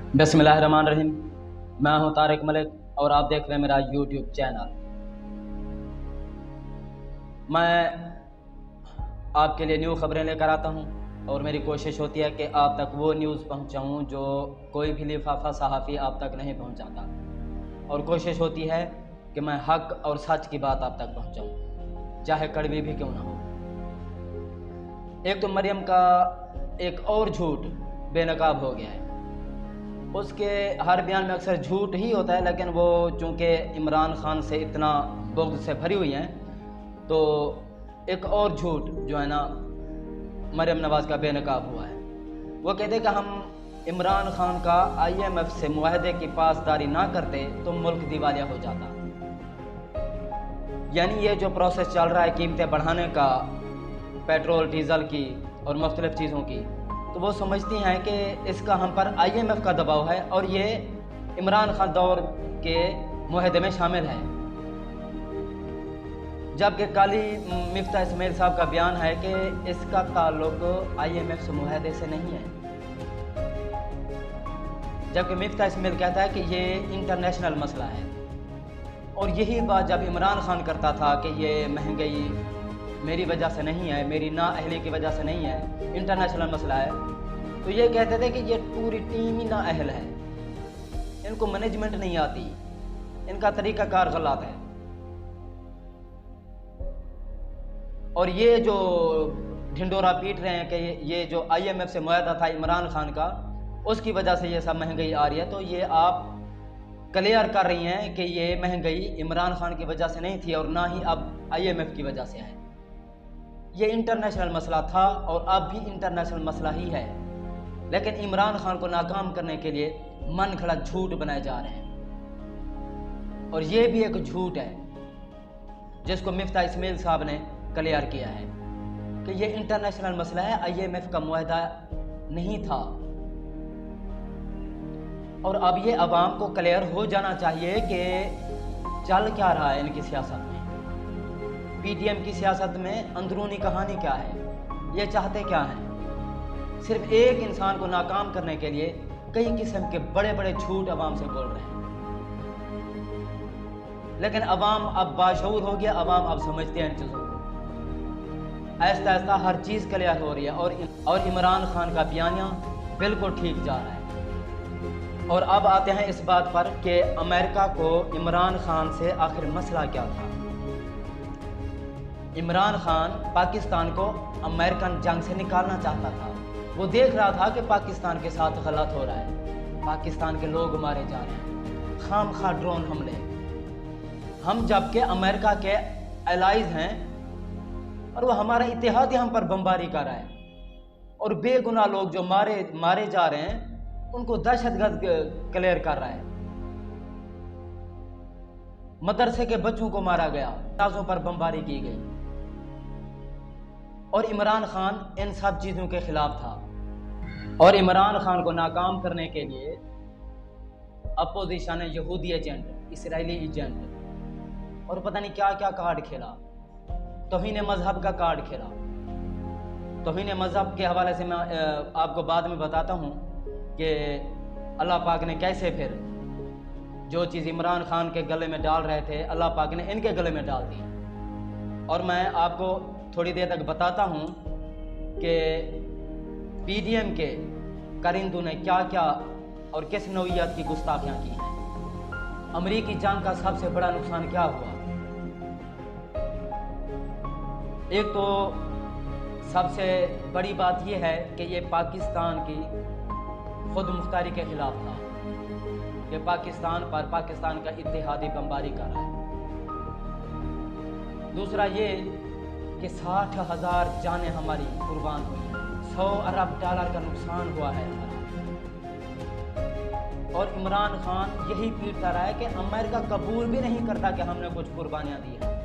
बिस्मिल्लाहिर्रहमानिर्रहीम। मैं हूं तारिक मलिक और आप देख रहे हैं मेरा यूट्यूब चैनल। मैं आपके लिए न्यू खबरें लेकर आता हूं और मेरी कोशिश होती है कि आप तक वो न्यूज़ पहुंचाऊं जो कोई भी लिफाफा सहाफ़ी आप तक नहीं पहुंचाता, और कोशिश होती है कि मैं हक और सच की बात आप तक पहुंचाऊं, चाहे कड़वी भी क्यों ना हो। एक तो मरियम का एक और झूठ बेनकाब हो गया है। उसके हर बयान में अक्सर झूठ ही होता है, लेकिन वो चूँकि इमरान खान से इतना बुग़्ज़ से भरी हुई हैं, तो एक और झूठ जो है ना मरियम नवाज़ का बेनकाब हुआ है। वो कहते हैं कि हम इमरान खान का IMF से मुआहदे की पासदारी ना करते तो मुल्क दिवालिया हो जाता। यानी ये जो प्रोसेस चल रहा है कीमतें बढ़ाने का, पेट्रोल डीज़ल की और मुख्तलिफ़ चीज़ों की, तो वो समझती हैं कि इसका हम पर IMF का दबाव है और ये इमरान खान दौर के मुआहदे में शामिल है। जबकि काली मिफ्ता इस्माइल साहब का बयान है कि इसका ताल्लुक IMF से मुआहदे से नहीं है, जबकि मिफ्ता इस्माइल कहता है कि ये इंटरनेशनल मसला है। और यही बात जब इमरान खान करता था कि ये महंगाई मेरी वजह से नहीं है, मेरी नाअहली की वजह से नहीं है, इंटरनेशनल मसला है, तो ये कहते थे कि ये पूरी टीम ही नाअहल है, इनको मैनेजमेंट नहीं आती, इनका तरीक़ाकार गलत है। और ये जो ढिंडोरा पीट रहे हैं कि ये जो IMF से मुआहदा था इमरान खान का, उसकी वजह से ये सब महंगाई आ रही है, तो ये आप क्लियर कर रही हैं कि ये महंगाई इमरान खान की वजह से नहीं थी और ना ही अब IMF की वजह से है। ये इंटरनेशनल मसला था और अब भी इंटरनेशनल मसला ही है, लेकिन इमरान खान को नाकाम करने के लिए मन गढ़ंत झूठ बनाए जा रहे हैं। और ये भी एक झूठ है जिसको मिफ्ता इस्माइल साहब ने क्लियर किया है कि ये इंटरनेशनल मसला है, IMF का मुआहदा नहीं था। और अब ये अवाम को क्लियर हो जाना चाहिए कि चल क्या रहा है इनकी सियासत में, PDM की सियासत में अंदरूनी कहानी क्या है, ये चाहते क्या हैं। सिर्फ एक इंसान को नाकाम करने के लिए कई किस्म के बड़े बड़े झूठ अवाम से बोल रहे हैं, लेकिन अवाम अब बाशऊर हो गया, अवाम अब समझते हैं इन चीज़ों को। आहिस्ता आहिस्ता हर चीज़ क्लियर हो रही है और इमरान खान का बयानिया बिल्कुल ठीक जा रहा है। और अब आते हैं इस बात पर कि अमेरिका को इमरान खान से आखिर मसला क्या था। इमरान खान पाकिस्तान को अमेरिकन जंग से निकालना चाहता था। वो देख रहा था कि पाकिस्तान के साथ गलत हो रहा है, पाकिस्तान के लोग मारे जा रहे हैं, खामखा ड्रोन हमले। हम जबकि अमेरिका के एलाइज हैं और वो हमारा इत्तेहादी हम पर बमबारी कर रहा है, और बेगुनाह लोग जो मारे जा रहे हैं उनको दहशतगर्द क्लियर कर रहा है। मदरसे के बच्चों को मारा गया, ताजों पर बमबारी की गई, और इमरान खान इन सब चीज़ों के खिलाफ था। और इमरान खान को नाकाम करने के लिए अपोजिशन ने यहूदी एजेंट, इसराइली एजेंट और पता नहीं क्या क्या कार्ड खेला, तौहीन मजहब का कार्ड खेला। तौहीन मजहब के हवाले से मैं आपको बाद में बताता हूँ कि अल्लाह पाक ने कैसे फिर जो चीज़ इमरान खान के गले में डाल रहे थे, अल्लाह पाक ने इनके गले में डाल दी। और मैं आपको थोड़ी देर तक बताता हूँ कि PDM के करिंदों ने क्या क्या और किस नौइयत की गुस्ताखियाँ की हैं। अमरीकी जंग का सबसे बड़ा नुकसान क्या हुआ। एक तो सबसे बड़ी बात यह है कि ये पाकिस्तान की खुद मुख्तारी के खिलाफ था, कि पाकिस्तान पर पाकिस्तान का इत्तेहादी बमबारी कर रहा है। दूसरा ये कि 60,000 जानें हमारी कुर्बान हुई हैं, $100 अरब का नुकसान हुआ है हमारा। और इमरान खान यही पीटता रहा है कि अमेरिका कबूल भी नहीं करता कि हमने कुछ कुर्बानियां दी हैं।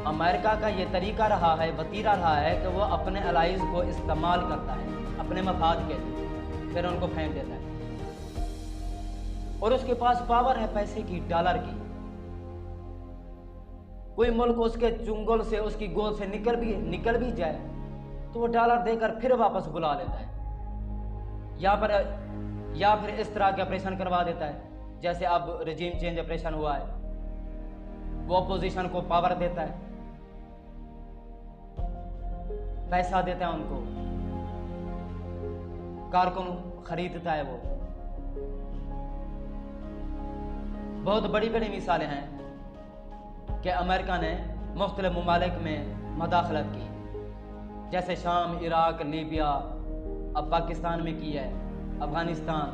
अमेरिका का ये तरीका रहा है, वतीरा रहा है कि वो अपने अलाइज को इस्तेमाल करता है अपने मफाद के लिए, फिर उनको फेंक देता है। और उसके पास पावर है पैसे की, डॉलर की। कोई मुल्क उसके चुंगल से, उसकी गोद से निकल भी जाए तो वो डॉलर देकर फिर वापस बुला लेता है। या फिर इस तरह के ऑपरेशन करवा देता है जैसे अब रजीम चेंज ऑपरेशन हुआ है, वो अपोजिशन को पावर देता है, पैसा देता है, उनको कारकुन खरीदता है। वो बहुत बड़ी बड़ी मिसालें हैं कि अमेरिका ने मुख्तलिफ ममालिक में मदाखलत की, जैसे शाम, इराक, लीबिया, अब पाकिस्तान में की है, अफगानिस्तान,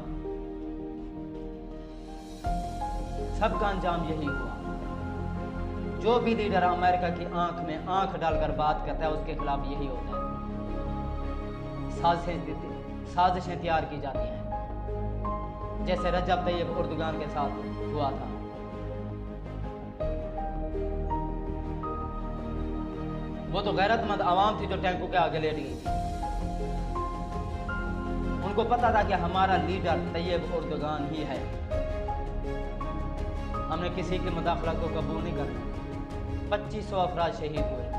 सबका अंजाम यही हुआ। जो भी लीडर अमेरिका की आंख में आंख डालकर बात करता है उसके खिलाफ यही होता है। साजिशें तैयार की जाती हैं, जैसे रजब तैयब उर्दुगान के साथ हुआ था। वो तो गैरतमंद आवाम थी जो टैंकों के आगे लेट गई थी। उनको पता था कि हमारा लीडर तैयब उर्दुगान ही है, हमने किसी की मुदाखलत को कबूल नहीं करना। 2500 अफराद शहीद हुए थे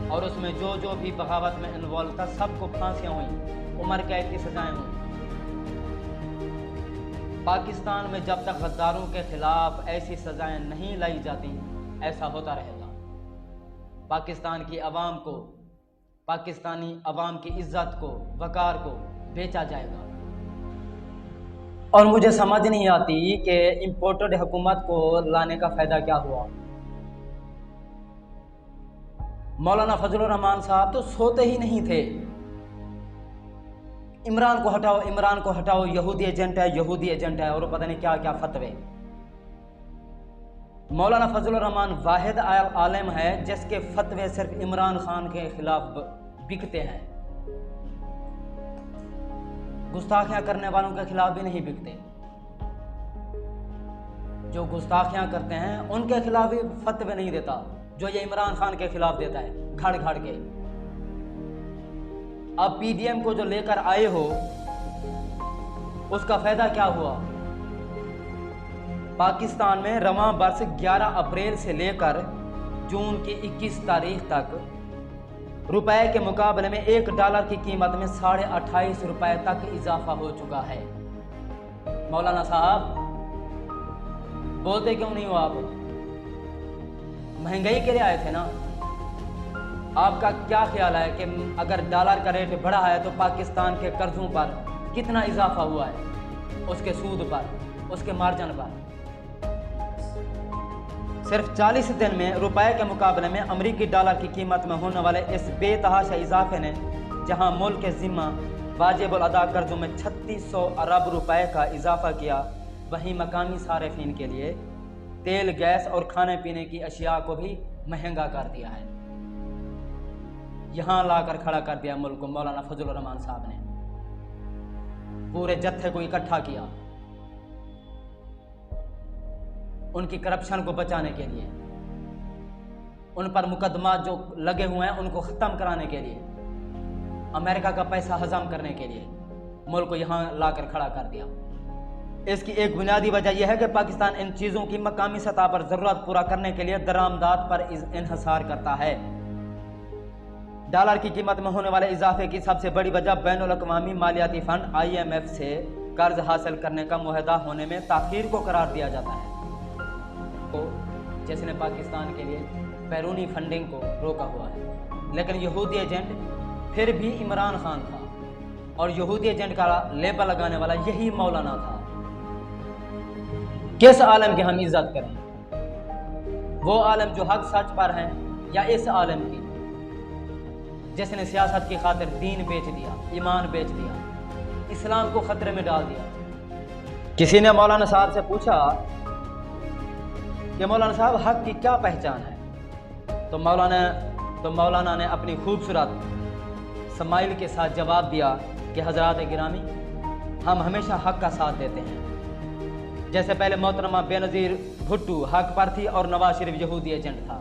और उसमें जो भी बगावत में इन्वॉल्व था सबको फांसियां हुई, उम्र कैद की सजाएं हुई। पाकिस्तान में जब तक गद्दारों के खिलाफ ऐसी सजाएं नहीं लाई जाती ऐसा होता रहेगा। पाकिस्तान की आवाम को, पाकिस्तानी आवाम की इज्जत को, वकार को बेचा जाएगा। और मुझे समझ नहीं आती कि इंपोर्टेड हुकूमत को लाने का फायदा क्या हुआ। मौलाना फजलुर रहमान साहब तो सोते ही नहीं थे। इमरान को हटाओ, इमरान को हटाओ, यहूदी एजेंट है, यहूदी एजेंट है, और पता नहीं क्या क्या फतवे। मौलाना फजलुर रहमान वाहिद आलिम है जिसके फतवे सिर्फ इमरान खान के खिलाफ बिकते हैं, गुस्ताखियां करने वालों के खिलाफ भी नहीं बिकते। जो गुस्ताखियां करते हैं उनके खिलाफ भी फतवे नहीं देता, जो ये इमरान खान के खिलाफ देता है घड़ घड़ के। अब पीडीएम को जो लेकर आए हो उसका फायदा क्या हुआ? पाकिस्तान में रवां बरस 11 अप्रैल से लेकर जून की 21 तारीख तक रुपए के मुकाबले में $1 की कीमत में 28.5 रुपए तक इजाफा हो चुका है। मौलाना साहब बोलते क्यों नहीं हो आप? महंगाई के लिए आए थे ना। आपका क्या ख्याल है कि अगर डॉलर का रेट बढ़ा है तो पाकिस्तान के कर्जों पर कितना इजाफा हुआ है, उसके सूद पर, उसके मार्जिन पर? सिर्फ 40 दिन में रुपए के मुकाबले में अमरीकी डॉलर की कीमत में होने वाले इस बेतहाशा इजाफे ने जहां मुल्क के जिम्मा वाजिबुल अदा कर्जों में 3600 अरब रुपए का इजाफा किया, वहीं मकामी सारिफीन के लिए तेल, गैस और खाने पीने की अशिया को भी महंगा कर दिया है। यहां लाकर खड़ा कर दिया मुल्क को मौलाना फजलुर रहमान साहब ने। पूरे जत्थे को इकट्ठा किया उनकी करप्शन को बचाने के लिए, उन पर मुकदमा जो लगे हुए हैं उनको ख़त्म कराने के लिए, अमेरिका का पैसा हजम करने के लिए मुल्क को यहाँ लाकर खड़ा कर दिया। इसकी एक बुनियादी वजह यह है कि पाकिस्तान इन चीज़ों की मकामी सतह पर ज़रूरत पूरा करने के लिए दरामदात पर इन्हिसार करता है। डॉलर की कीमत में होने वाले इजाफे की सबसे बड़ी वजह बैनुल अक़वामी मालियाती फ़ंड IMF से कर्ज हासिल करने का मुआहदा होने में ताख़ीर को करार दिया जाता है, तो जिसने पाकिस्तान के लिए बैरूनी फंडिंग को रोका हुआ है। लेकिन यहूदी एजेंट फिर भी इमरान खान था और यहूदी एजेंट का लेबल लगाने वाला यही मौलाना था। किस आलम की हम इज्जत करें? वो आलम जो हक सच पर हैं या इस आलम की जिसने सियासत की खातिर दीन बेच दिया, ईमान बेच दिया, इस्लाम को खतरे में डाल दिया? किसी ने मौलाना साहब से पूछा कि मौलाना साहब हक की क्या पहचान है? तो मौलाना ने अपनी खूबसूरत स्माइल के साथ जवाब दिया कि हजरात गिरामी, हम हमेशा हक का साथ देते हैं। जैसे पहले मोहतरमा बेनज़ीर भुट्टो हक पर थी और नवाज शरीफ यहूदी एजेंट था,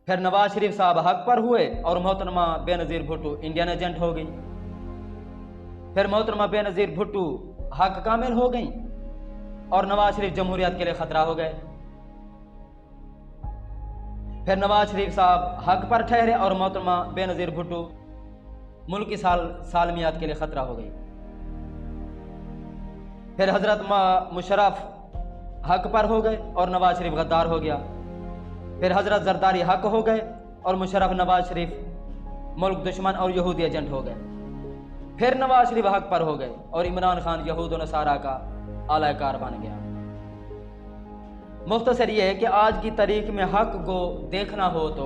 फिर नवाज शरीफ साहब हक पर हुए और मोहतरमा बेनज़ीर भुट्टो इंडियन एजेंट हो गई, फिर मोहतरमा बेनज़ीर भुट्टो हक कामिल हो गई और नवाज शरीफ जमहूरियत के लिए खतरा हो गए। फिर नवाज शरीफ साहब हक पर ठहरे और मोहतरमा बेनज़ीर भुट्टो मुल्क की सालमियात के लिए ख़तरा हो गई। फिर हज़रत मुशर्रफ हक पर हो गए और नवाज शरीफ गद्दार हो गया। फिर हज़रत जरदारी हक हो गए और मुशर्रफ नवाज शरीफ मुल्क दुश्मन और यहूदी एजेंट हो गए। फिर नवाज शरीफ हक पर हो गए और इमरान खान यहूद और नसारा का आलाकार बन गया। मुख्तसर ये है कि आज की तारीख में हक को देखना हो तो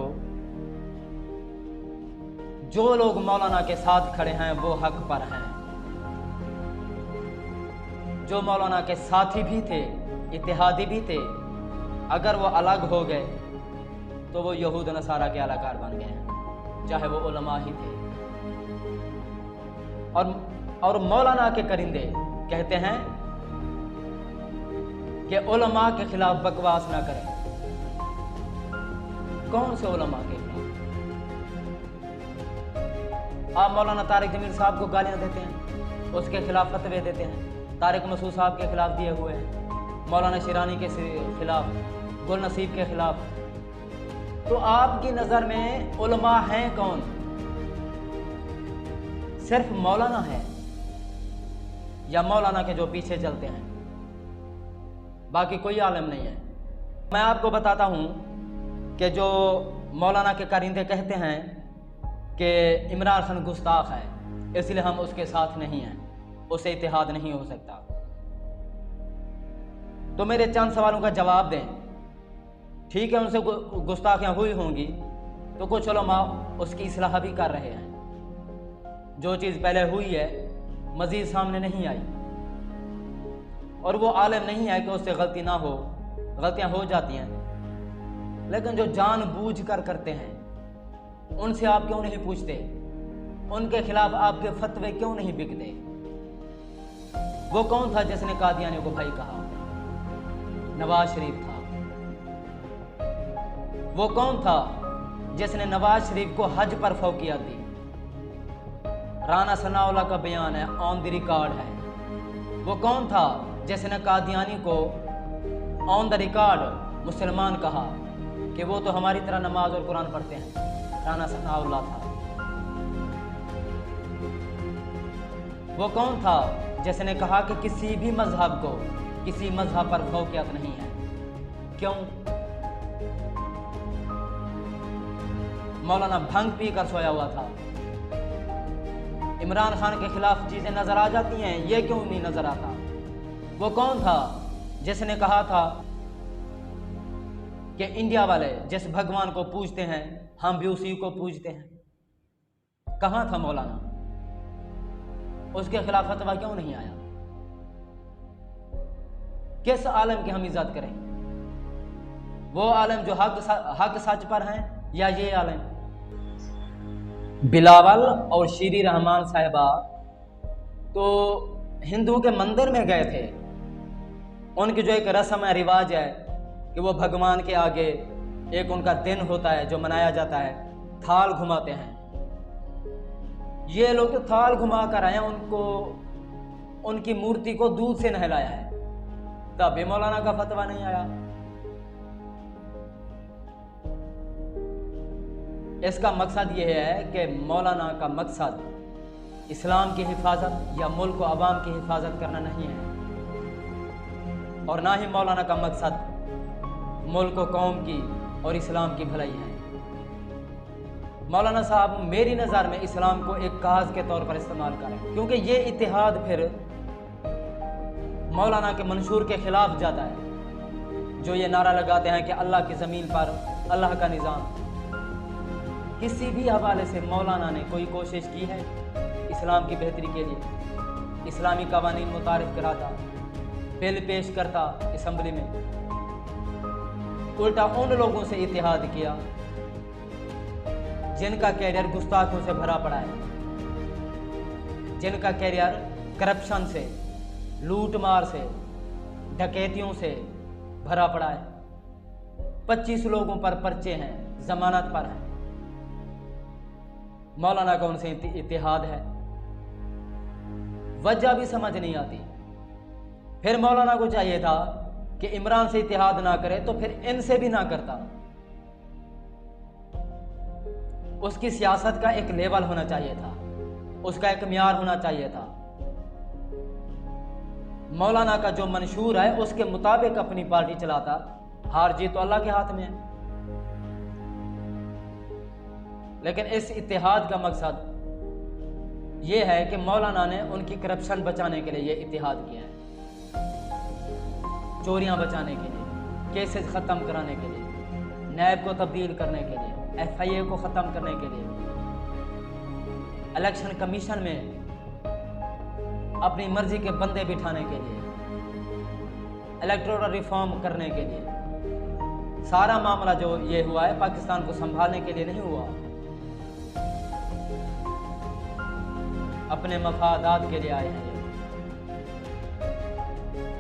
जो लोग मौलाना के साथ खड़े हैं वो हक पर हैं। जो मौलाना के साथी भी थे, इत्तेहादी भी थे, अगर वो अलग हो गए तो वो यहूद नसारा के आलाकार बन गए हैं, चाहे वो उलमा ही थे। और मौलाना के करिंदे कहते हैं कि उलमा के खिलाफ बकवास ना करें। कौन से उलमा के खिलाफ? आप मौलाना तारिक जमील साहब को गालियां देते हैं, उसके खिलाफ फतवे देते हैं, तारिक मसूद साहब के खिलाफ दिए हुए हैं, मौलाना शिरानी के खिलाफ, गुल नसीब के खिलाफ। तो आपकी नजर में उलमा हैं कौन? सिर्फ मौलाना है या मौलाना के जो पीछे चलते हैं, बाकी कोई आलम नहीं है। मैं आपको बताता हूं कि जो मौलाना के कारिंदे कहते हैं कि इमरान खान गुस्ताख है, इसलिए हम उसके साथ नहीं हैं, उससे इत्तेहाद नहीं हो सकता। तो मेरे चंद सवालों का जवाब दें। ठीक है, उनसे गुस्ताखियां हुई होंगी तो कुछ उलमा उसकी इस्लाह भी कर रहे हैं। जो चीज़ पहले हुई है मज़ीद सामने नहीं आई, और वो आलम नहीं है कि उससे गलती ना हो, गलतियां हो जाती हैं। लेकिन जो जानबूझ कर करते हैं उनसे आप क्यों नहीं पूछते? उनके खिलाफ आपके फतवे क्यों नहीं बिकते? वो कौन था जिसने कादियानी को भाई कहा? नवाज शरीफ था। वो कौन था जिसने नवाज शरीफ को हज पर फौकियत दी? राना सनाउल्लाह का बयान है, ऑन द रिकॉर्ड है। वो कौन था जिसने कादियानी को ऑन द रिकॉर्ड मुसलमान कहा कि वो तो हमारी तरह नमाज और कुरान पढ़ते हैं? राना सनाउल्लाह था। वो कौन था जिसने कहा कि किसी भी मजहब को, किसी मजहब पर फौकियत नहीं है? क्यों? मौलाना भंग पी कर सोया हुआ था। इमरान खान के खिलाफ चीजें नजर आ जाती हैं, ये क्यों नहीं नजर आता? वो कौन था जिसने कहा था कि इंडिया वाले जिस भगवान को पूजते हैं हम भी उसी को पूजते हैं? कहां था मौलाना? उसके खिलाफ फतवा क्यों नहीं आया? किस आलम की हम इज्जत करें? वो आलम जो हक सच पर हैं या ये आलम? बिलावल और शीरी रहमान साहिबा तो हिंदुओं के मंदिर में गए थे। उनकी जो एक रस्म है, रिवाज है कि वो भगवान के आगे एक उनका दिन होता है जो मनाया जाता है, थाल घुमाते हैं। ये लोग तो थाल घुमा कर आए, उनको उनकी मूर्ति को दूध से नहलाया है, तब भी मौलाना का फतवा नहीं आया। इसका मकसद यह है कि मौलाना का मकसद इस्लाम की हिफाजत या मुल्क व अवाम की हिफाजत करना नहीं है, और ना ही मौलाना का मकसद मुल्क व कौम की और इस्लाम की भलाई है। मौलाना साहब मेरी नज़र में इस्लाम को एक काज के तौर पर इस्तेमाल करें, क्योंकि ये इत्तेहाद फिर मौलाना के मंशूर के खिलाफ जाता है, जो ये नारा लगाते हैं कि अल्लाह की ज़मीन पर अल्लाह का निज़ाम। किसी भी हवाले से मौलाना ने कोई कोशिश की है इस्लाम की बेहतरी के लिए? इस्लामी कवानीन मुतारिफ कराता, बिल पेश करता असम्बली में, उल्टा उन लोगों से इत्तेहाद किया जिनका कैरियर गुस्ताखों से भरा पड़ा है, जिनका कैरियर करप्शन से, लूटमार से, डकैतियों से भरा पड़ा है। 25 लोगों पर पर्चे हैं, जमानत पर हैं। मौलाना का उनसे इत्तेहाद है, वजह भी समझ नहीं आती। फिर मौलाना को चाहिए था कि इमरान से इत्तेहाद ना करे तो फिर इनसे भी ना करता। उसकी सियासत का एक लेवल होना चाहिए था, उसका एक म्यार होना चाहिए था। मौलाना का जो मंशूर है उसके मुताबिक अपनी पार्टी चलाता। हार जीत तो अल्लाह के हाथ में है, लेकिन इस इत्तेहाद का मकसद ये है कि मौलाना ने उनकी करप्शन बचाने के लिए ये इत्तेहाद किया है, चोरियां बचाने के लिए, केसेस ख़त्म कराने के लिए, नैब को तब्दील करने के लिए, FIA को ख़त्म करने के लिए, इलेक्शन कमीशन में अपनी मर्जी के बंदे बिठाने के लिए, इलेक्टोरल रिफॉर्म करने के लिए। सारा मामला जो ये हुआ है पाकिस्तान को संभालने के लिए नहीं हुआ, अपने मफादात के लिए आए हैं ये।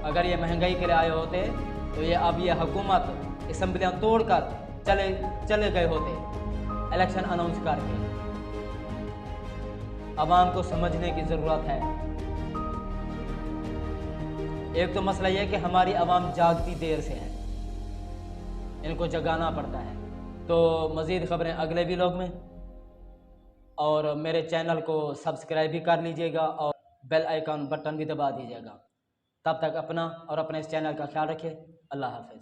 अगर ये महंगाई के लिए आए होते तो ये अब ये हुकूमत असम्बलियाँ तोड़कर चले गए होते इलेक्शन अनाउंस करके। अवाम को समझने की ज़रूरत है। एक तो मसला यह कि हमारी आवाम जागती देर से है, इनको जगाना पड़ता है। तो मज़ीद ख़बरें अगले व्लॉग में, और मेरे चैनल को सब्सक्राइब भी कर लीजिएगा और बेल आइकन बटन भी दबा दीजिएगा। तब तक अपना और अपने इस चैनल का ख्याल रखिए। अल्लाह हाफ़िज़।